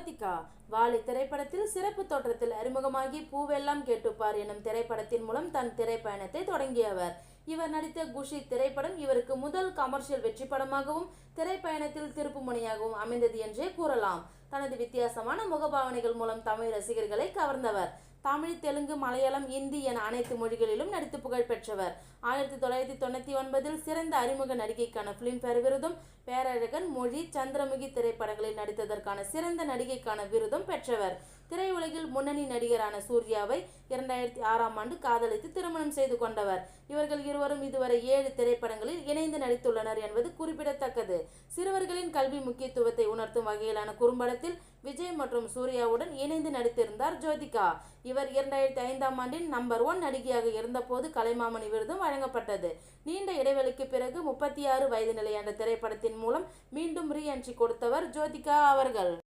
ஜோதிகா வாலி திரைப்படத்தில் சிறப்பு தோற்றத்தில் அறிமுகமாகி பூவெல்லாம் கேட்டுப்பார் எனும் திரைப்படத்தின் மூலம் தன் திரைப்பயணத்தை தொடங்கியவர். இவர் நடித்த குஷி திரைப்படம் இவருக்கு முதல் கமர்ஷியல் வெற்றி படமாகவும் திரைப்பயணத்தில் திருப்பு முனையாகவும் அமைந்தது என்றே கூறலாம். தனது வித்தியாசமான முகபாவனைகள் மூலம் தமிழ் ரசிகர்களை கவர்ந்தவர். தமிழ், தெலுங்கு, மலையாளம், இந்தி என அனைத்து மொழிகளிலும் நடித்து புகழ் பெற்றவர். 1999 சிறந்த அறிமுக நடிகைக்கான பிலிம்பேர் விருதும், பேரழகன், மொழி, சந்திரமுகி திரைப்படங்களில் நடித்ததற்கான சிறந்த நடிகைக்கான விருதும் பெற்றவர். திரையுலகில் முன்னணி நடிகரான சூர்யாவை 2006ஆம் ஆண்டு காதலித்து திருமணம் செய்து கொண்டவர். இவர்கள் இருவரும் இதுவரை 7 திரைப்படங்களில் இணைந்து நடித்துள்ளனர் என்பது குறிப்பிடத்தக்கது. சிறுவர்களின் கல்வி முக்கியத்துவத்தை உணர்த்தும் வகையிலான குறும்படத்தில் விஜய் மற்றும் சூர்யாவுடன் இணைந்து நடித்திருந்தார் ஜோதிகா. இவர் 2005ஆம் ஆண்டின் நம்பர் 1 நடிகையாக இருந்தபோது கலைமாமணி விருதும் வழங்கப்பட்டது. நீண்ட இடைவெளிக்கு பிறகு 36 வயது நிலை என்ற திரைப்படத்தின் மூலம் மீண்டும் ரீ என்ட்ரி கொடுத்தவர் ஜோதிகா அவர்கள்.